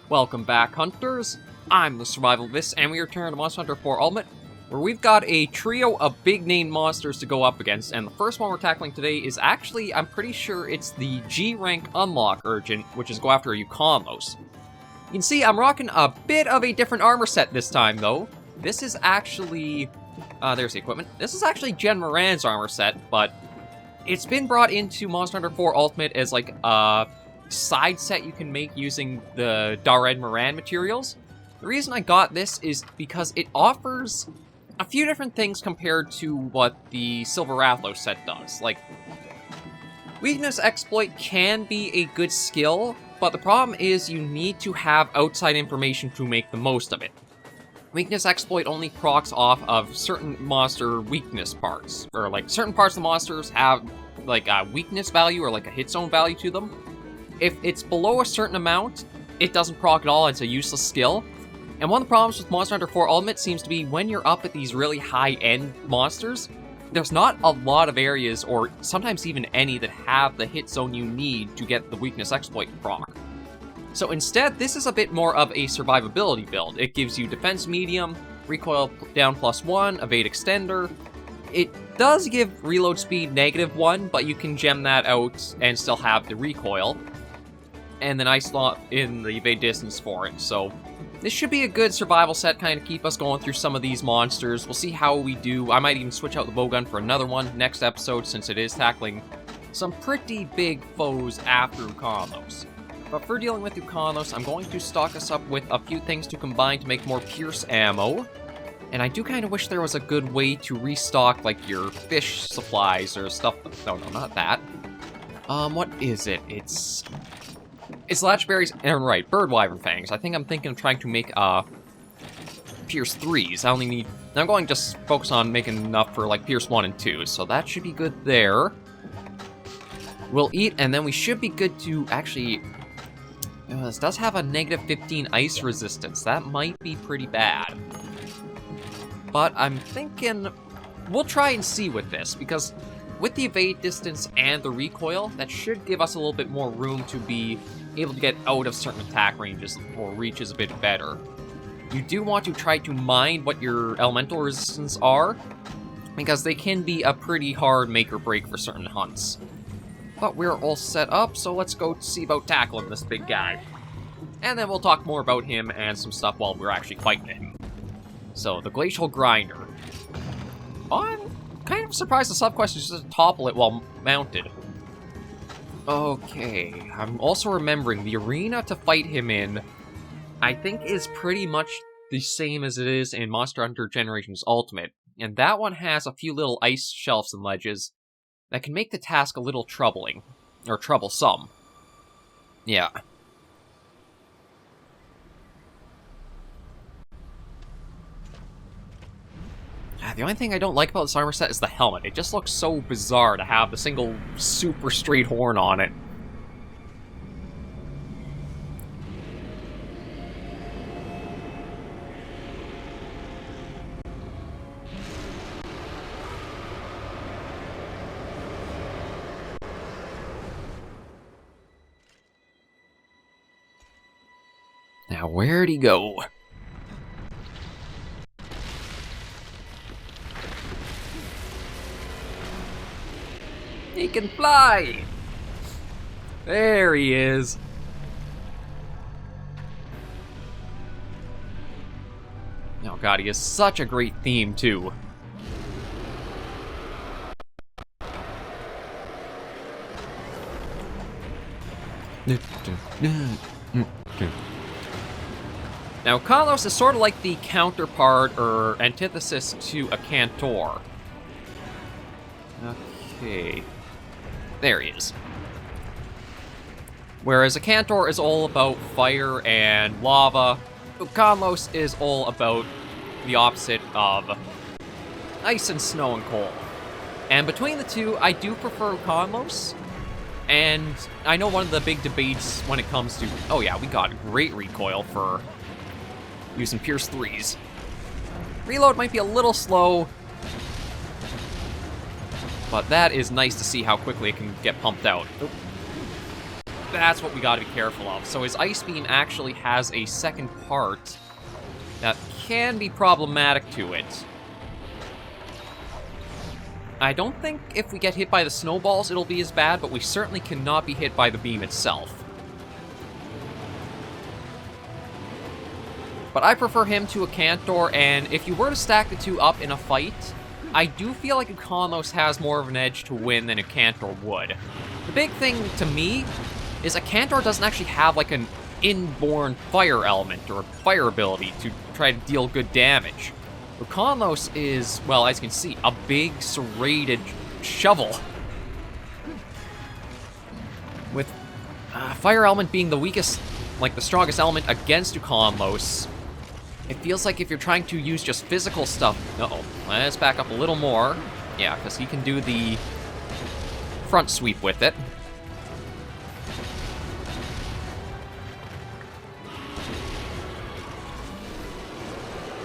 Welcome back, Hunters. I'm the SurvivalVis, and we return to Monster Hunter 4 Ultimate, where we've got a trio of big-name monsters to go up against, and the first one we're tackling today is actually, I'm pretty sure it's the G-Rank Unlock Urgent, which is go after a Ukanlos. You can see I'm rocking a bit of a different armor set this time, though. This is actually... there's the equipment. This is actually Jen Moran's armor set, but it's been brought into Monster Hunter 4 Ultimate as like a side set you can make using the Darred Moran materials. The reason I got this is because it offers a few different things compared to what the Silver Rathlos set does. Like, Weakness Exploit can be a good skill, but the problem is you need to have outside information to make the most of it. Weakness Exploit only procs off of certain monster weakness parts, or like certain parts of the monsters have like a weakness value or like a hit zone value to them. If it's below a certain amount, it doesn't proc at all, it's a useless skill. And one of the problems with Monster Hunter 4 Ultimate seems to be when you're up at these really high-end monsters, there's not a lot of areas, or sometimes even any, that have the hit zone you need to get the Weakness Exploit proc. So instead, this is a bit more of a survivability build. It gives you defense medium, recoil down +1, evade extender. It does give reload speed -1, but you can gem that out and still have the recoil. And the nice slot in the evade distance for it, so this should be a good survival set, kind of keep us going through some of these monsters. We'll see how we do. I might even switch out the bowgun for another one next episode, since it is tackling some pretty big foes after Ukanlos. But for dealing with Ukanlos, I'm going to stock us up with a few things to combine to make more Pierce ammo. And I do kind of wish there was a good way to restock, like, your fish supplies or stuff. No, not that. What is it? It's Latchberries, and right, Bird Wyvern Fangs. I think I'm thinking of trying to make, Pierce 3s. I'm going to just focus on making enough for, like, Pierce 1 and 2, so that should be good there. We'll eat, and then we should be good to actually... this does have a -15 ice resistance. That might be pretty bad. But I'm thinking we'll try and see with this, because with the evade distance and the recoil, that should give us a little bit more room to be able to get out of certain attack ranges or reaches a bit better. You do want to try to mind what your elemental resistance are, because they can be a pretty hard make or break for certain hunts. But we're all set up, so let's go see about tackling this big guy. And then we'll talk more about him and some stuff while we're actually fighting him. So, the Glacial Grinder. I'm kind of surprised the sub-quest is just to topple it while mounted. Okay, I'm also remembering the arena to fight him in, I think, is pretty much the same as it is in Monster Hunter Generations Ultimate. And that one has a few little ice shelves and ledges that can make the task a little troubling. Or troublesome. Yeah. The only thing I don't like about this armor set is the helmet. It just looks so bizarre to have the single super straight horn on it. Now, where'd he go? He can fly! There he is. Oh god, he has such a great theme, too. Now, Ukanlos is sort of like the counterpart or antithesis to a Cantor. Okay. There he is. Whereas a Cantor is all about fire and lava, Ukanlos is all about the opposite of ice and snow and cold. And between the two, I do prefer Ukanlos. And I know one of the big debates when it comes to... Oh yeah, we got great recoil for using Pierce 3s. Reload might be a little slow, but that is nice to see how quickly it can get pumped out. Oop. That's what we gotta be careful of. So his Ice Beam actually has a second part that can be problematic to it. I don't think if we get hit by the snowballs it'll be as bad, but we certainly cannot be hit by the beam itself. But I prefer him to a Cantor, and if you were to stack the two up in a fight, I do feel like Ukanlos has more of an edge to win than a Cantor would. The big thing to me is a Cantor doesn't actually have like an inborn fire element or fire ability to try to deal good damage. Ukanlos is, well, as you can see, a big serrated shovel. With fire element being the weakest, like the strongest element against Ukanlos, it feels like if you're trying to use just physical stuff... Uh-oh. Let's back up a little more. Yeah, because he can do the front sweep with it.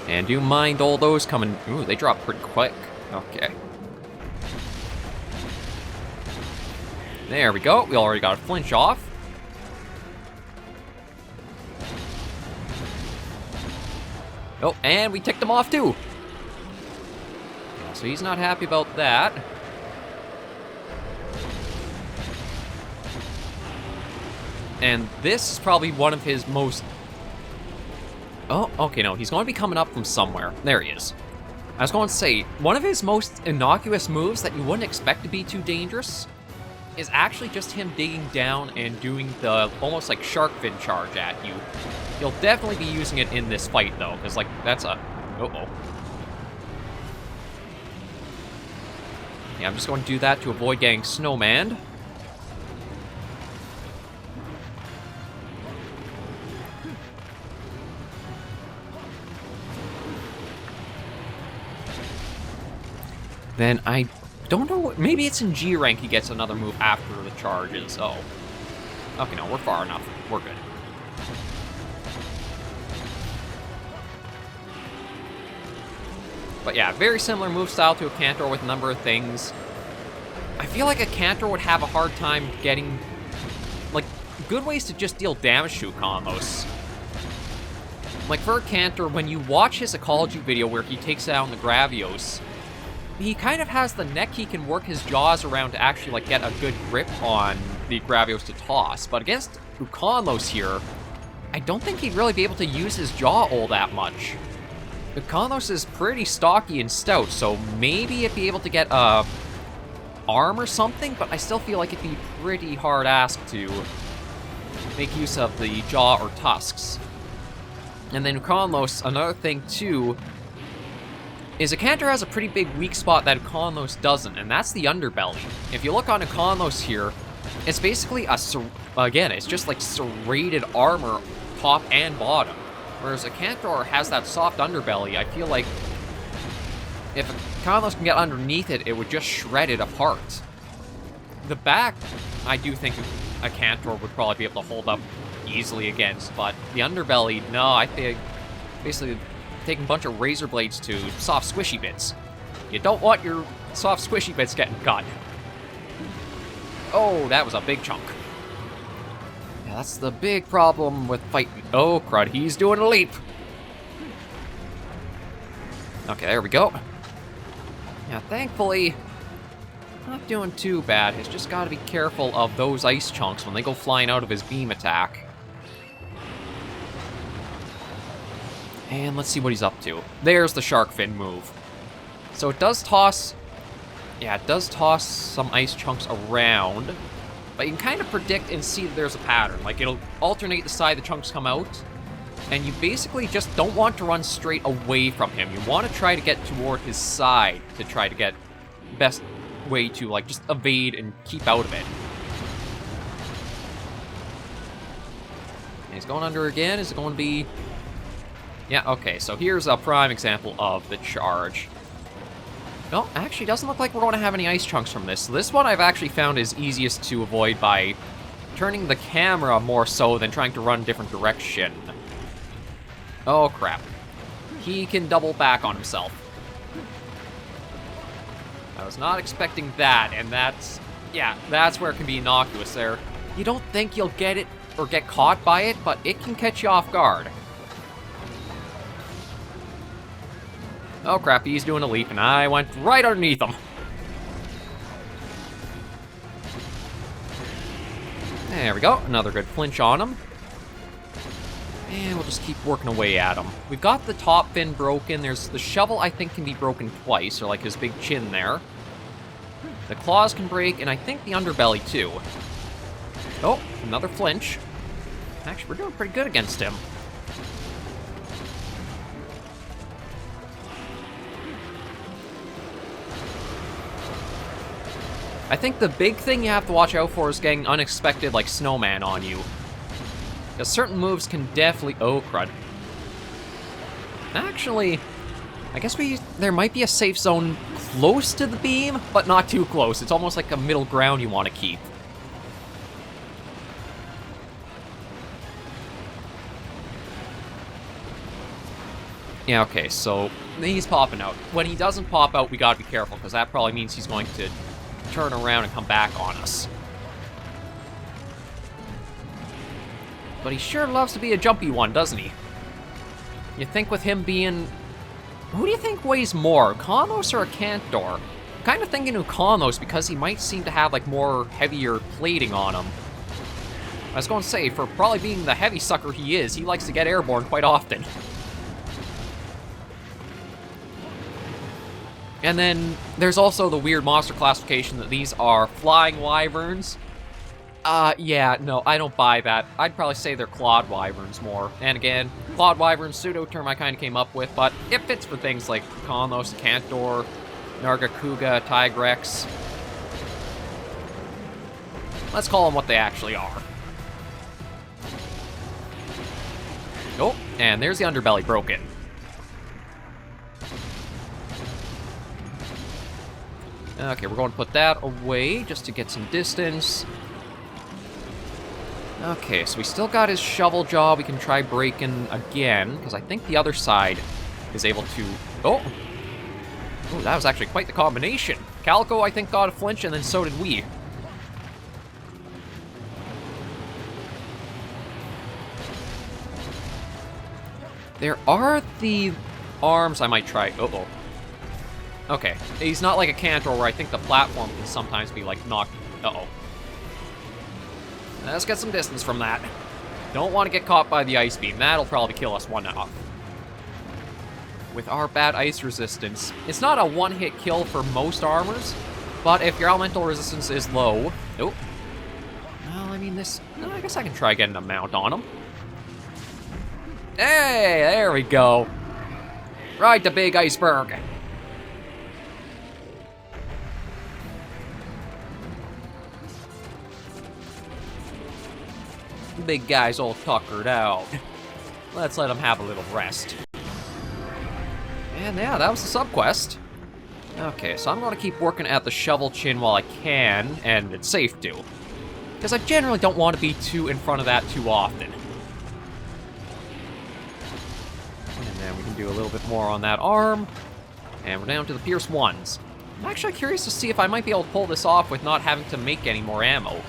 And do you mind all those coming... Ooh, they drop pretty quick. Okay. There we go. We already got a flinch off. Oh, and we ticked him off too. So he's not happy about that. And this is probably one of his most... Oh, okay, no, he's going to be coming up from somewhere. There he is. I was going to say, one of his most innocuous moves that you wouldn't expect to be too dangerous is actually just him digging down and doing the almost like shark fin charge at you. He'll definitely be using it in this fight, though, because, like, that's a... Uh-oh. Yeah, I'm just going to do that to avoid getting snowmanned. Then I don't know, maybe it's in G rank he gets another move after the charges. Oh. Okay, no, we're far enough. We're good. But yeah, very similar move style to a Cantor with a number of things. I feel like a Cantor would have a hard time getting, like, good ways to just deal damage to Ukanlos. Like, for a Cantor, when you watch his ecology video where he takes down the Gravios, he kind of has the neck he can work his jaws around to actually, like, get a good grip on the Gravios to toss. But against Ukanlos here, I don't think he'd really be able to use his jaw all that much. Ukanlos is pretty stocky and stout, so maybe it'd be able to get a arm or something, but I still feel like it'd be pretty hard-asked to make use of the jaw or tusks. And then Ukanlos, another thing too, is a Cantor has a pretty big weak spot that Ukanlos doesn't, and that's the underbelly. If you look on Ukanlos here, it's basically again, it's just like serrated armor, top and bottom. Whereas a Cantor has that soft underbelly, I feel like if Ukanlos can get underneath it, it would just shred it apart. The back, I do think a Cantor would probably be able to hold up easily against, but the underbelly, no, I think basically taking a bunch of razor blades to soft squishy bits. You don't want your soft squishy bits getting cut. Oh, that was a big chunk. Yeah, that's the big problem with fighting. Oh, crud, he's doing a leap. Okay, there we go. Yeah, thankfully, not doing too bad. He's just got to be careful of those ice chunks when they go flying out of his beam attack. And let's see what he's up to. There's the shark fin move. So it does toss... Yeah, it does toss some ice chunks around. But you can kind of predict and see that there's a pattern. Like, it'll alternate the side the chunks come out. And you basically just don't want to run straight away from him. You want to try to get toward his side to try to get the best way to, like, just evade and keep out of it. And he's going under again. Is it going to be... Yeah, okay, so here's a prime example of the charge. No, actually, doesn't look like we're going to have any ice chunks from this. This one I've actually found is easiest to avoid by turning the camera more so than trying to run a different direction. Oh, crap. He can double back on himself. I was not expecting that, and that's... Yeah, that's where it can be innocuous there. You don't think you'll get it or get caught by it, but it can catch you off guard. Oh crap, he's doing a leap, and I went right underneath him. There we go, another good flinch on him. And we'll just keep working away at him. We've got the top fin broken. There's the shovel, I think, can be broken twice, or like his big chin there. The claws can break, and I think the underbelly too. Oh, another flinch. Actually, we're doing pretty good against him. I think the big thing you have to watch out for is getting unexpected, like, snowman on you. Because certain moves can definitely... Oh, crud. Actually, I guess there might be a safe zone close to the beam, but not too close. It's almost like a middle ground you want to keep. Yeah, okay, so he's popping out. When he doesn't pop out, we gotta be careful, because that probably means he's going to turn around and come back on us. But he sure loves to be a jumpy one, doesn't he? You think with him being... Who do you think weighs more, Ukanlos or a Cantor? I'm kind of thinking Ukanlos because he might seem to have like more heavier plating on him. I was going to say, for probably being the heavy sucker he is, he likes to get airborne quite often. And then there's also the weird monster classification that these are flying wyverns. Yeah, no, I don't buy that. I'd probably say they're clawed wyverns more. And again, clawed wyverns, pseudo-term I kind of came up with, but it fits for things like Ukanlos, Cantor, Nargacuga, Tigrex. Let's call them what they actually are. Oh, and there's the underbelly broken. Okay, we're going to put that away just to get some distance. Okay, so we still got his shovel jaw. We can try breaking again, because I think the other side is able to... Oh! Oh, that was actually quite the combination. Calico, I think, got a flinch, and then so did we. There are the arms I might try... Uh-oh. Okay, he's not like a Cantor where I think the platform can sometimes be, like, knocked... Uh-oh. Let's get some distance from that. Don't want to get caught by the ice beam. That'll probably kill us one off. With our bad ice resistance, it's not a one-hit kill for most armors, but if your elemental resistance is low... Nope. Well, I mean, this... I guess I can try getting a mount on him. Hey, there we go. Ride the big iceberg. Big guy's all tuckered out. Let's let him have a little rest. And yeah, that was the subquest. Okay, so I'm going to keep working at the shovel chin while I can, and it's safe to. Because I generally don't want to be too in front of that too often. And then we can do a little bit more on that arm. And we're down to the Pierce 1s. I'm actually curious to see if I might be able to pull this off with not having to make any more ammo.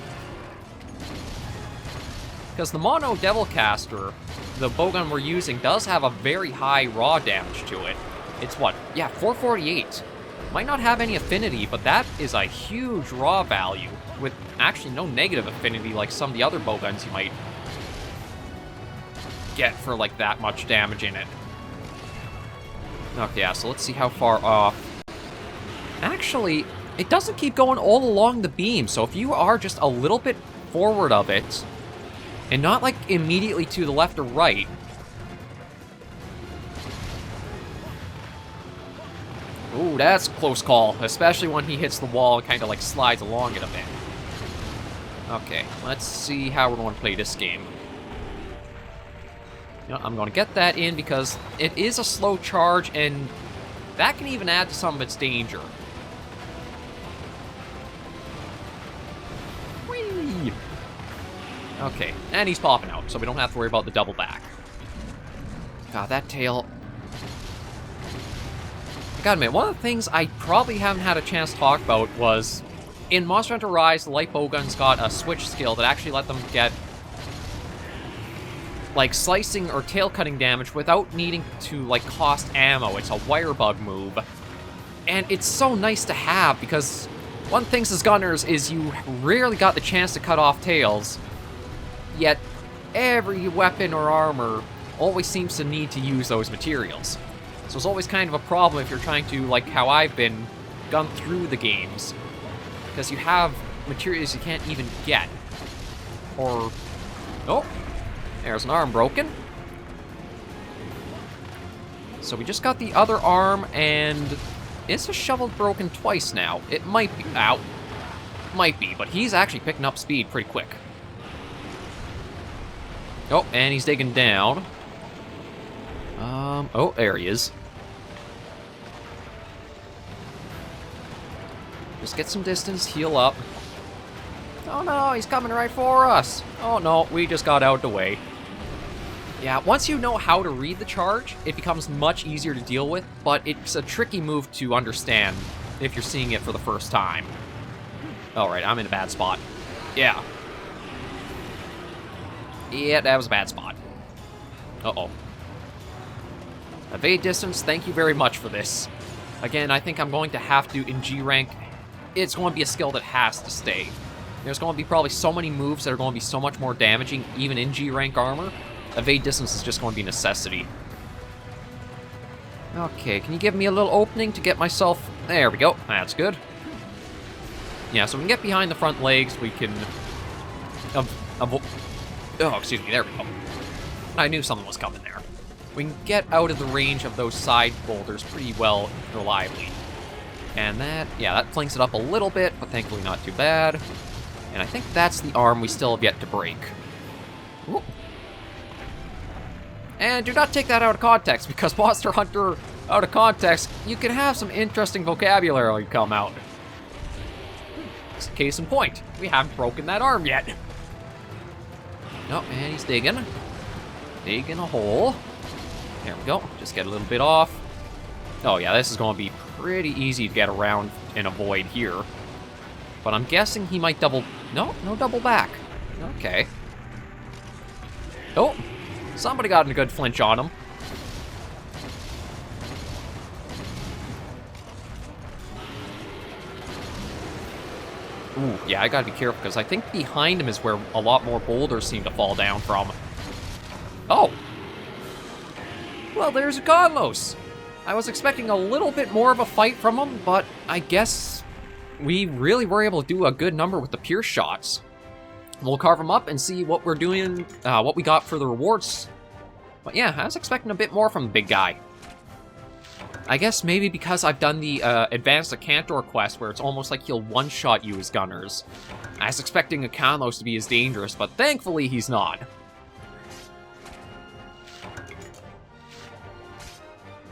Because the Mono Devilcaster, the bowgun we're using, does have a very high raw damage to it. It's what? Yeah, 448. Might not have any affinity, but that is a huge raw value, with actually no negative affinity like some of the other bowguns you might get for like that much damage in it. Okay, yeah, so let's see how far off. Actually, it doesn't keep going all along the beam, so if you are just a little bit forward of it, and not, like, immediately to the left or right. Ooh, that's a close call. Especially when he hits the wall and kind of, like, slides along it a bit. Okay, let's see how we're going to play this game. You know, I'm going to get that in because it is a slow charge, and that can even add to some of its danger. Whee! Okay, and he's popping out, so we don't have to worry about the double back. God, that tail... I gotta admit, one of the things I probably haven't had a chance to talk about was In Monster Hunter Rise, the light bowgun's got a switch skill that actually let them get like slicing or tail cutting damage without needing to like cost ammo. It's a wire bug move. And it's so nice to have because one thing as gunners is you rarely got the chance to cut off tails, yet every weapon or armor always seems to need to use those materials. So it's always kind of a problem if you're trying to, like how I've been, gun through the games, because you have materials you can't even get. Or, oh, there's an arm broken. So we just got the other arm, and is the shovel broken twice now? It might be. Ow. Might be, but he's actually picking up speed pretty quick. Oh, and he's digging down. Oh, there he is. Just get some distance, heal up. Oh no, he's coming right for us. Oh no, we just got out the way. Yeah, once you know how to read the charge, it becomes much easier to deal with, but it's a tricky move to understand if you're seeing it for the first time. Alright, I'm in a bad spot. Yeah. Yeah, that was a bad spot. Uh-oh. Evade distance, thank you very much for this. Again, I think I'm going to have to, in G rank, it's going to be a skill that has to stay. There's going to be probably so many moves that are going to be so much more damaging, even in G rank armor. Evade distance is just going to be a necessity. Okay, can you give me a little opening to get myself... There we go, that's good. Yeah, so we can get behind the front legs, we can... Oh, excuse me, there we go. I knew something was coming there. We can get out of the range of those side boulders pretty well reliably. And that, yeah, that flanks it up a little bit, but thankfully not too bad. And I think that's the arm we still have yet to break. Ooh. And do not take that out of context, because Monster Hunter out of context, you can have some interesting vocabulary come out. Case in point, we haven't broken that arm yet. Oh, and he's digging. Digging a hole. There we go, just get a little bit off. Oh yeah, this is going to be pretty easy to get around and avoid here. But I'm guessing he might double... No, no double back. Okay. Oh, somebody got a good flinch on him. Ooh, yeah, I gotta be careful, because I think behind him is where a lot more boulders seem to fall down from. Oh! Well, there's Ukanlos! I was expecting a little bit more of a fight from him, but I guess we really were able to do a good number with the pierce shots. We'll carve him up and see what we're doing, what we got for the rewards. But yeah, I was expecting a bit more from the big guy. I guess maybe because I've done the Advanced Cantor quest, where it's almost like he'll one-shot you as gunners. I was expecting Ukanlos to be as dangerous, but thankfully he's not.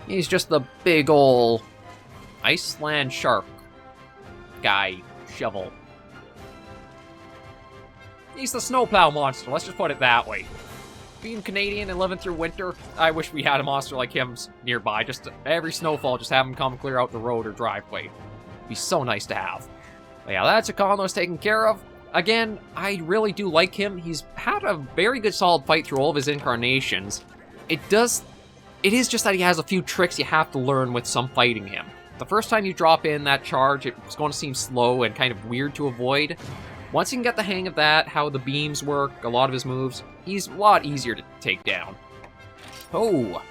He's just the big ol' Iceland shark guy, shovel. He's the snowplow monster, let's just put it that way. Being Canadian and living through winter, I wish we had a monster like him nearby. Just every snowfall, just have him come clear out the road or driveway. It'd be so nice to have. But yeah, that's Ukanlos taken care of. Again, I really do like him. He's had a very good solid fight through all of his incarnations. It is just that he has a few tricks you have to learn with some fighting him. The first time you drop in that charge, it's going to seem slow and kind of weird to avoid. Once you can get the hang of that, how the beams work, a lot of his moves, he's a lot easier to take down. Oh,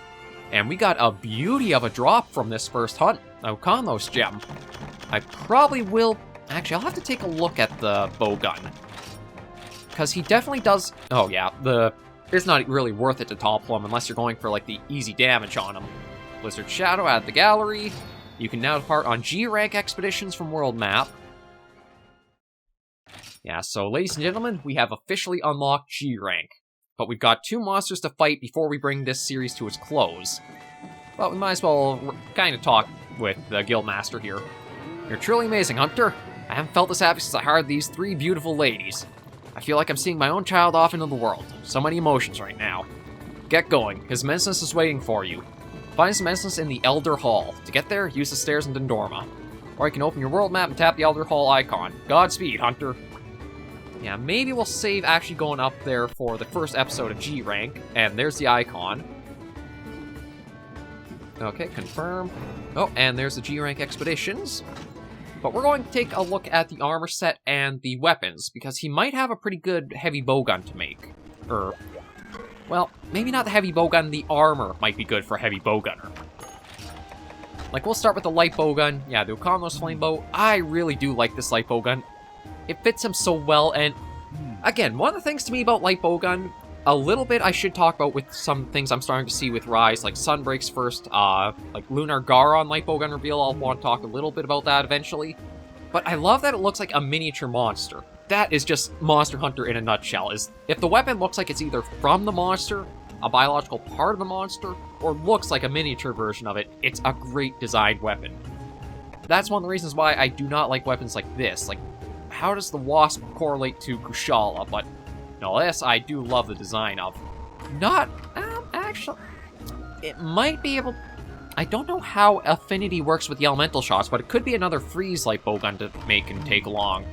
and we got a beauty of a drop from this first hunt, Ukanlos gem. I probably will... Actually, I'll have to take a look at the bowgun. Because he definitely does... Oh yeah, it's not really worth it to topple him unless you're going for like the easy damage on him. Blizzard Shadow at the gallery. You can now depart on G-rank expeditions from world map. Yeah, so ladies and gentlemen, we have officially unlocked G-rank. But we've got 2 monsters to fight before we bring this series to its close. But we might as well kind of talk with the Guildmaster here. You're truly amazing, Hunter. I haven't felt this happy since I hired these 3 beautiful ladies. I feel like I'm seeing my own child off into the world. So many emotions right now. Get going. His immenseness is waiting for you. Find his immenseness in the Elder Hall. To get there, use the stairs in Dendorma. Or you can open your world map and tap the Elder Hall icon. Godspeed, Hunter. Yeah, maybe we'll save actually going up there for the first episode of G-Rank. And there's the icon. Okay, confirm. Oh, and there's the G-Rank Expeditions. But we're going to take a look at the armor set and the weapons, because he might have a pretty good heavy bowgun to make. Well, maybe not the heavy bowgun, the armor might be good for a heavy bowgunner. Like, we'll start with the light bowgun. Yeah, the Ukanlos flame bow. I really do like this light bowgun. It fits him so well, and again, one of the things to me about light bowgun, a little bit I should talk about with some things I'm starting to see with Rise, like Sunbreak's first, like Lunar Garon light bowgun reveal. I'll want to talk a little bit about that eventually. But I love that it looks like a miniature monster. That is just Monster Hunter in a nutshell. Is if the weapon looks like it's either from the monster, a biological part of the monster, or looks like a miniature version of it, it's a great designed weapon. That's one of the reasons why I do not like weapons like this. Like, how does the Wasp correlate to Kushala? But no, this I do love the design of. Not, actually, it might be able... I don't know how affinity works with the elemental shots, but it could be another freeze light bowgun to make and take along.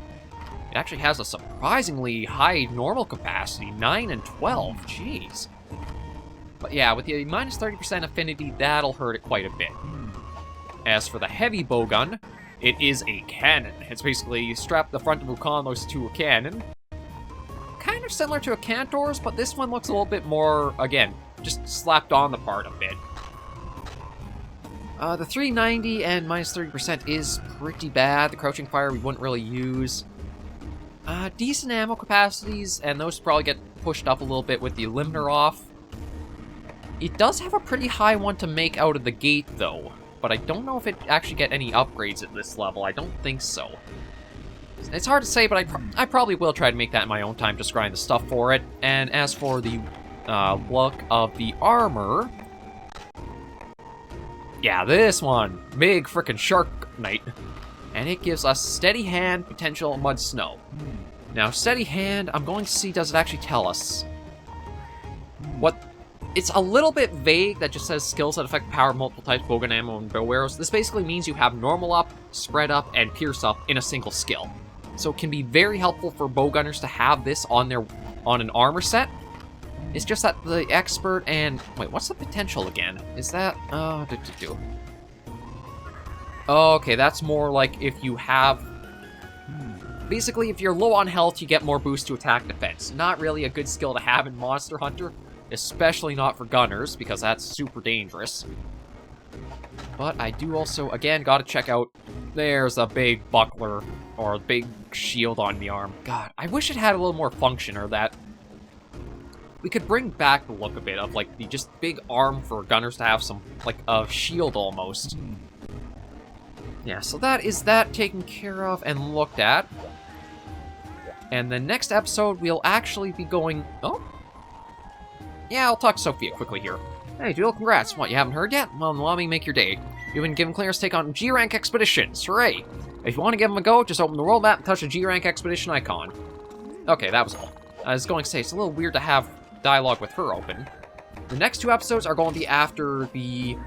It actually has a surprisingly high normal capacity, 9 and 12, jeez. But yeah, with the minus 30% affinity, that'll hurt it quite a bit. As for the heavy bowgun, it is a cannon. It's basically you strap the front of Ukanlos to a cannon. Kind of similar to a Cantor's, but this one looks a little bit more, again, just slapped on the part a bit. The 390 and minus 30% is pretty bad. The crouching fire we wouldn't really use. Decent ammo capacities, and those probably get pushed up a little bit with the Limner off. It does have a pretty high one to make out of the gate, though. But I don't know if it actually get any upgrades at this level. I don't think so. It's hard to say, but I probably will try to make that in my own time, just grind the stuff for it. And as for the look of the armor... Yeah, this one. Big frickin' Shark Knight. And it gives us Steady Hand, Potential, Mud Snow. Now, Steady Hand, I'm going to see, does it actually tell us what... It's a little bit vague that just says skills that affect power of multiple types, bowgun ammo, and bow arrows. This basically means you have normal up, spread up, and pierce up in a single skill. So it can be very helpful for bowgunners to have this on an armor set. It's just that the expert and... Wait, what's the potential again? Is that... Okay, that's more like if you have... Basically, if you're low on health, you get more boost to attack defense. Not really a good skill to have in Monster Hunter. Especially not for gunners, because that's super dangerous. But I do also, again, gotta check out... There's a big buckler, or a big shield on the arm. God, I wish it had a little more function, or that... We could bring back the look a bit of, like, the just big arm for gunners to have some, like, a shield almost. Yeah, so that is that taken care of and looked at. And the next episode, we'll actually be going... Oh? Yeah, I'll talk to Sophia quickly here. Hey, Duel, congrats. What, you haven't heard yet? Well, allow me to make your day. You've been given clearance to take on G-Rank Expeditions. Hooray! If you want to give them a go, just open the world map and touch the G-Rank Expedition icon. Okay, that was all. I was going to say, it's a little weird to have dialogue with her open. The next two episodes are going to be after the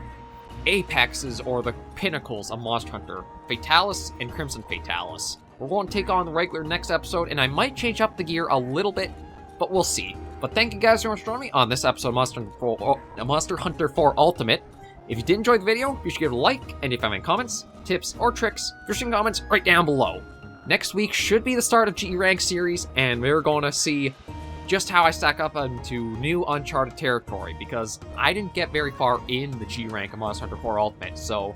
apexes or the pinnacles of Monster Hunter, Fatalis and Crimson Fatalis. We're going to take on the regular next episode, and I might change up the gear a little bit, but we'll see. But thank you guys very much for joining me on this episode of Monster Hunter 4 Ultimate. If you did enjoy the video, you should give it a like, and if you have any comments, tips, or tricks, fishing comments right down below. Next week should be the start of G-Rank series, and we're going to see just how I stack up into new uncharted territory, because I didn't get very far in the G-Rank of Monster Hunter 4 Ultimate, so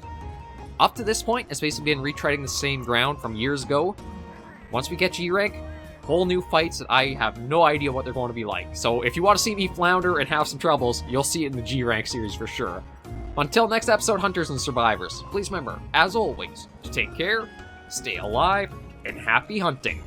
up to this point, it's basically been retreading the same ground from years ago. Once we get G-Rank, whole new fights that I have no idea what they're going to be like. So if you want to see me flounder and have some troubles, you'll see it in the G-Rank series for sure. Until next episode, Hunters and Survivors, please remember, as always, to take care, stay alive, and happy hunting.